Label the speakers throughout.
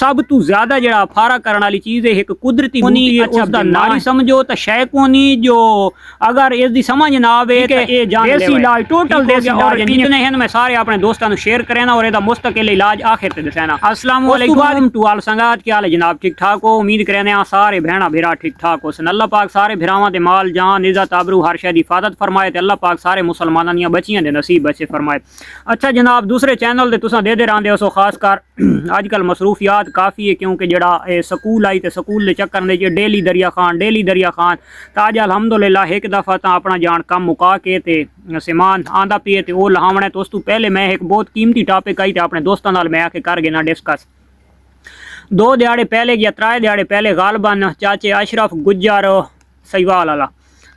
Speaker 1: सब तो ज्यादा जरा फारा करने वाली चीज है एक कुदरती बूटी है। उसका नाम समझो तो शै कोनी जो अगर इसकी समझ ना आवे तो ये देसी इलाज टोटल देसी इलाज जितने हैं मैं सारे अपने दोस्तों शेयर करेना और इसका मुस्तकिल इलाज आखिर तक दसना। अस्सलाम वालेकुम टू ऑल संगात, क्या हाल है जनाब? ठीक ठाक हो? उम्मीद करें सारे भैणा भिरा ठीक ठाक हो। अल्लाह पाक सारे भिरावां दे माल जान इज्जत आबरू हर शय दी हिफाजत फरमाए। अल्लाह पाक सारे मुसलमानां दियां बच्चियां दे नसीब बचे फरमाए। अच्छा जनाब, दूसरे चैनल ते तुसां दे रहिंदे हो खास कर अजकल मसरूफियात काफ़ी है क्योंकि जड़ा स्कूल आई तो स्कूल के चक्कर में डेली दरिया खान तो अज अलहमदुलिल्लाह एक दफ़ा तो अपना जान कम मुका के ते समान आंदा पिए तो वह लहावना। तो उस तो पहले मैं एक बहुत कीमती टॉपिक आई तो अपने दोस्तों नाल मैं आके कर गया डिस्कस। 2 दिहाड़े पहले या 3 दिहाड़े पहले गालबन चाचे अशरफ गुज्जर सहीवाल वाला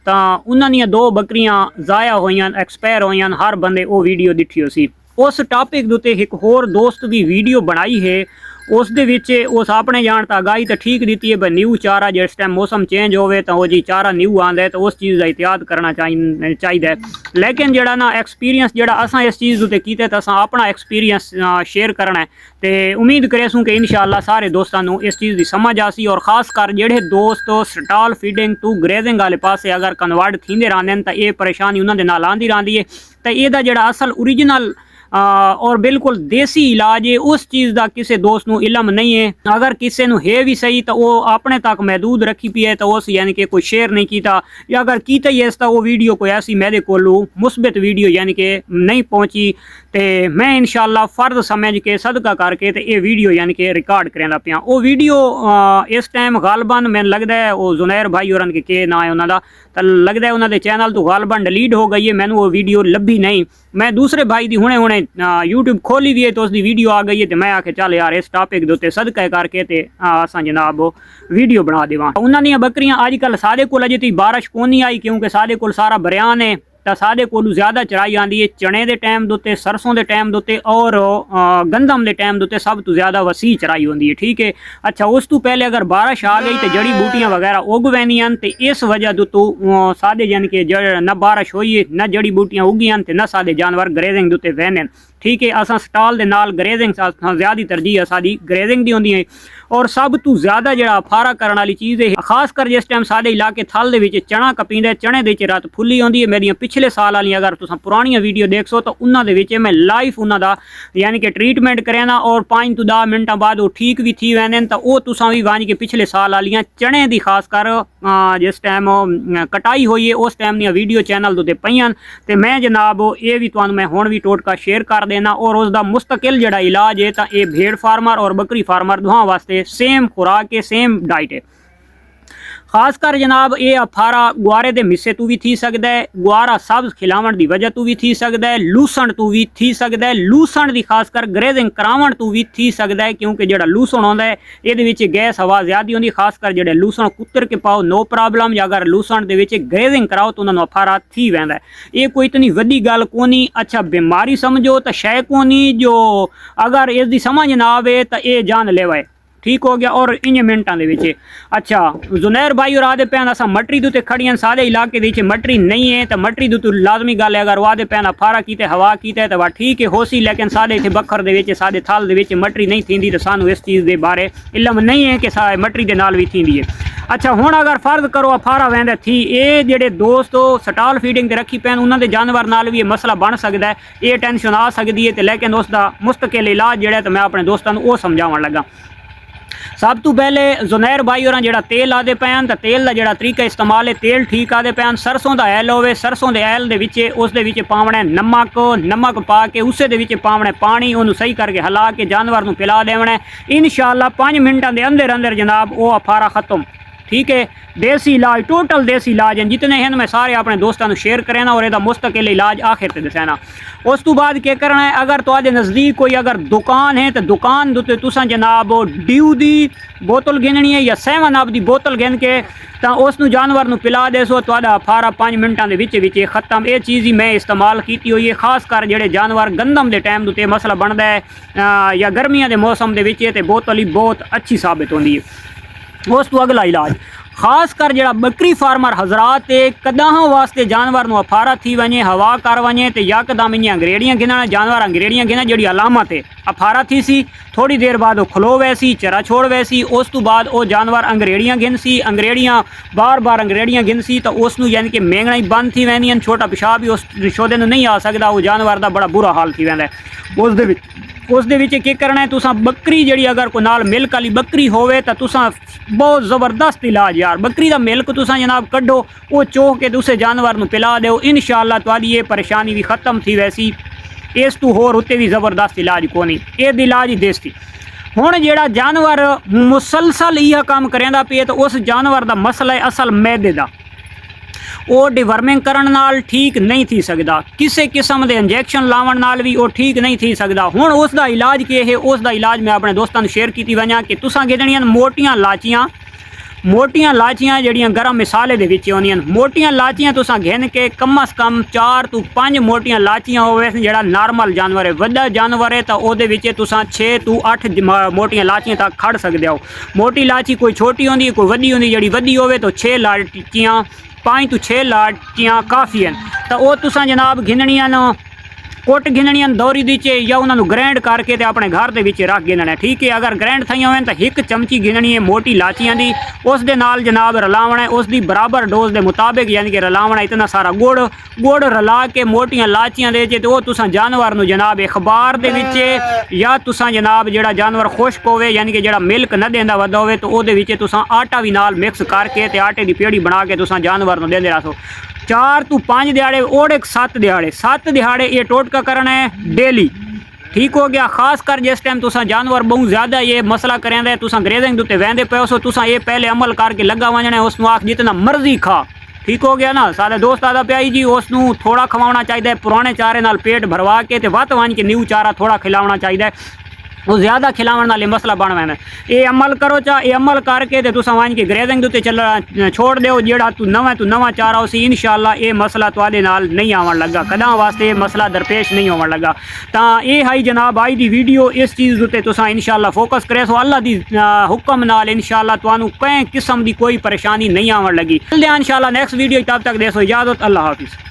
Speaker 1: तो उन्होंने 2 बकरियां ज़ाया हुई एक्सपायर हुई। हर बंदे वो वीडियो दिखी हो सी। उस टॉपिक के उत्ते एक होर दोस्त भी वीडियो बनाई है। उस दे विच उस अपने जान तो आगाही तो ठीक दी है भाई न्यू चारा जिस टाइम मौसम चेंज होवे तो वो जी चारा न्यू आंदा है तो उस चीज़ का एहतियात करना चाहिए। लेकिन जड़ा ना एक्सपीरियंस जड़ा असां इस चीज़ उत्ते कीते तो असां अपना एक्सपीरियंस शेयर करना है तो उम्मीद करेसूँ कि इंशाअल्लाह सारे दोस्तों इस चीज़ की समझ आसी। और खास कर जेडे दोस्त स्टॉल फीडिंग टू ग्रेजिंग वाले पासे अगर कन्वर्ट थींदे रहंदे तो ये परेशानी उन्होंने नाल आंदी रहिंदी है। तो यदा जड़ा असल ओरिजिनल और बिल्कुल देसी इलाज है उस चीज़ का किसी दोस्त को इलम नहीं है। अगर किसी को है भी सही तो वो अपने तक महदूद रखी पी है तो उस यानी कि कोई शेयर नहीं किया या अगर कीता ही तो वो वीडियो कोई ऐसी मेरे को मुस्बत वीडियो यानी कि नहीं पहुँची तो मैं इंशाअल्लाह फ़र्ज समझ के सदका करके तो ये वीडियो यानी कि रिकॉर्ड करना पिया। वो वीडियो इस टाइम गालबन मैंने लगता है वो जुनैर भाई और के ना है उन्होंने तो लगता है उन्होंने चैनल तो गालबन डिलीट हो गई है। मैंने वो वीडियो लभी नहीं। मैं दूसरे भाई की हुणे यूट्यूब खोली भी है तो उसकी वीडियो आ गई है तो मैं आके चल यार इस टॉपिक के उत्ते सदका करके तो असां जनाब वीडियो बना देवां। उन्होंने बकरियां अजकल साढ़े को अजे तक बारिश को नहीं आई क्योंकि साढ़े को सारा बरियान है तो साढ़े को ज़्यादा चढ़ाई आती है चने के टाइम के उत्ते, सरसों के टाइम के उत्ते और गंदम के टाइम के उत्ते सब तो ज़्यादा वसी चढ़ाई होती है। ठीक है। अच्छा, उस तो पहले अगर बारिश आ गई तो जड़ी बूटियां वगैरह उग पैंदियां तो इस वजह तो साढ़े यानी कि न बारिश हुई है न जड़ी बूटियां उगियां तो न साढ़े जानवर ग्रेजिंग के उत्ते वहने। ठीक है। असा स्टाल के नाल ग्रेजिंग ज़्यादा तरजीह साड़ी ग्रेजिंग की होंदी है। और सब तो ज़्यादा जड़ा फारा करने वाली चीज़ है खास कर जिस टाइम साढ़े इलाके थल दे विच चना कपींदा चने दे रात फुल्ली आती है। मेरिया पिछले साल वाली अगर तुम पुरानियां वीडियो देख सो तो उन्होंने मैं लाइव उन्होंने यानी कि ट्रीटमेंट करेना और 5 तो 10 मिनटा बाद वो ठीक भी थी वैन तो वो तुसा भी वांज के पिछले साल वालियां चने की खास कर जिस टाइम कटाई हुई है उस टाइम दी वीडियो चैनल उत्ते पईयां तो मैं जनाब ये भी तुहानू मैं हुण भी टोटका शेयर कर देना। और उसका मुस्तकिल जड़ा इलाज है तो ये भेड़ फार्मर और बकरी फार्मर दोहां वास्ते सेम खुराक है सेम डाइट है। खास कर जनाब ये फारा गुआरे के मिस्से तो भी थी सकता है, गुआरा सब्ज खिलावन की वजह तो भी थी सकता है, लूसण तो भी थी सकता है, लूसण की खास कर ग्रेजिंग करावन तो भी थी सकता है क्योंकि जो लूसण आता है ये गैस हवा ज़्यादा होती। खास कर जो लूसण कुतर के पाओ नो प्रॉब्लम या अगर लूसण के ग्रेजिंग कराओ तो उन्होंने फारा थी वह। ये कोई इतनी वड्डी गल कोनी। अच्छा, बीमारी समझो तो शै कोनी जो अगर इसकी समझ ना आवे तो ये जान लेवा है। ठीक हो गया। और इन मिनटा के अच्छा जुनैर भाई और आदे पैन असा मटरी दुते खड़ियां सारे इलाके के मटरी नहीं है तो मटरी दु लाजमी गल है अगर वादे पैन फारा कीते हवा कीते तो वह ठीक है हो सी। लेकिन साढ़े इतने बखर के साढ़े थल के मटरी नहीं थी तो सानू इस चीज़ के बारे इलम नहीं है कि मटरी के नाल भी थी है। अच्छा, हुण अगर फर्ज करो फारा वहदा थी ये जेडे दोस्त स्टॉल फीडिंग ते रखी पैन उन्होंने जानवर नाल भी ये मसला बन सकता है, ये टेंशन आ सकती है तो लेकिन उसका मुस्तकिल इलाज जोड़ा तो मैं अपने दोस्तों को समझावन लगा। सब तो पहले जुनैर भाई और जो तेल आते पैन तो तेल का जो तरीका इस्तेमाल है तेल ठीक आते पैन सरसों का ऐल हो सरसों के ऐल के पावना नमक पा के उस पावना पानी उन्होंने सही करके हिला के जानवर को पिला देवना। इंशाअल्लाह 5 मिनटा के अंदर अंदर जनाब वो अफारा खत्म। ठीक है। देसी इलाज टोटल देसी इलाज हैं जितने हैं मैं सारे अपने दोस्तों को शेयर करेना और इसका मुस्तकिल इलाज आखिर तक दसना। उस तो बाद क्या करना है अगर तो नज़दीक कोई अगर दुकान है तो दुकान उत्ते तुसां जनाब ड्यू की बोतल गिननी है या 7 अप की बोतल गिन के तो उस जानवर को पिला दे सो तो फारा 5 मिनटा के खत्म। ये चीज़ ही मैं इस्तेमाल की हुई है। खास कर जोड़े जानवर गंदम के टाइम उत्ते मसला बनता है या गर्मियों के मौसम के बोतल ही बहुत अच्छी साबित होती है। उस तो अगला इलाज खास कर जड़ा बकरी फार्मर हजरात कदाह वास्ते जानवर नूं अफारा थी वने हवा कर वने तो यकदम इन अंग्रेड़ियां गिनण जानवर अंग्रेड़ियां गिनण जी अलामत है अफारा थी सी थोड़ी देर बाद वो खलो वैसी चरा छोड़ वैसी उस तो बाद वो जानवर अंग्रेड़ियां गिन सी अंग्रेड़ियां बार बार अंग्रेड़ियां गिन सी तो उसनूं यानी कि मेंगना ही बंद थी वैंदियां छोटा पेशाब भी उस शोधे नूं नहीं आ सकदा वो जानवर का बड़ा बुरा हाल थी वैंदा उस दे विच की करना है तुसां बकरी जड़ी अगर कोई नाल मिल्क वाली बकरी होवे तो तुसां बहुत ज़बरदस्त इलाज यार बकरी का मिल्क तुसां जनाब कड्डो वो चोह के दूसरे जानवर नूं पिला दो इंशाअल्लाह तुहाडी ये परेशानी भी खत्म थी वैसी इस तू होर उत्ते भी ज़बरदस्त इलाज कोनी ये इलाज ही देसी हुण जेड़ा जानवर मुसलसल यह काम करेंदा पे तो उस जानवर का मसला है असल मैदे का वो डिवर्मिंग करन नाल ठीक नहीं थी सकदा किसी किस्म के इंजैक्शन लावन नाल भी वो ठीक नहीं थी सकदा हुण उसका इलाज के है उसका इलाज मैं अपने दोस्तों को शेयर की वजां कि तुसां गिनणियां मोटियां लाचियां जड़ियां गर्म मिसाले दे विच आउंदियां मोटियां लाचियां तुसां गिन के कम अज़ कम 4 तो 5 मोटियां लाचियां होवे जेड़ा नॉर्मल जानवर है वड्डा जानवर है तो ओहदे विच तुसां 6 तो 8 मोटियां लाचियां तक खड़ सकदे हो मोटी लाची कोई छोटी होंदी कोई वड्डी होंदी जड़ी वड्डी होवे तो 6 लाचियां 5 तो 6 लाचियां काफ़ी हैं तो वो तुसां जनाब गिनणियां न कुट गिनणियां दौरी दी च या उन्होंने ग्रैंड करके ते अपने घर के रख गिनना ठीक है अगर ग्रैंड थी होवे तो 1 चमची गिननी है मोटी लाचियां दी उस दे नाल जनाब रलावना है उसकी बराबर डोज के मुताबिक यानी कि रलावना इतना सारा गुड़ रला के मोटियां लाचियां दे तो वो तुसां जानवर नूं जनाब अखबार दे विच या तुसां जनाब जेड़ा जानवर खुश्क होवे यानी कि जेड़ा मिल्क न देंदा वड्डा होवे तो ओहदे विच तुसां आटा भी नाल मिक्स करके ते आटे की पेड़ी बना के तुसां जानवर नूं देंदे रहो 4 तो 5 दिहाड़े और 7 दिहाड़े ये टोटका करना है डेली ठीक हो गया खास कर जिस टाइम तुसां जानवर बहुत ज़्यादा ये मसला करेंदा तुसां ग्रेजिंग उत्ते वहंदे पे सो तुसां ये पहले अमल करके लगा वजना है उसनूं आख जितना मर्जी खा ठीक हो गया ना सारे दोस्त आदा प्याई जी उसनूं थोड़ा खवाना चाहिए पुराने चारे नाल पेट भरवा के ते वत वन के न्यू चारा थोड़ा खिलाना चाहिए वो ज़्यादा खिलावन नाल मसला बन वैंदा ये अमल करो चा ये अमल करके ते तुसां वन के ग्रेजिंग दे उत्ते चल छोड़ दो जेड़ा तू नवा चारा उसी इंशाअल्लाह ये मसला तुहाडे नाल नहीं आवन लगा कदा वास्ते ये मसला दरपेश नहीं होवन लगा तो ये हाई जनाब आई दी वीडियो इस चीज़ उत्ते तुसां इंशाअल्लाह फोकस करे सो अल्लाह दी हुक्म नाल इंशाअल्लाह तुहानू कई किस्म की कोई परेशानी नहीं आवन लगी इंशाअल्लाह नेक्स्ट वीडियो तब तक दे सो इजाज़त अल्लाह हाफिज़।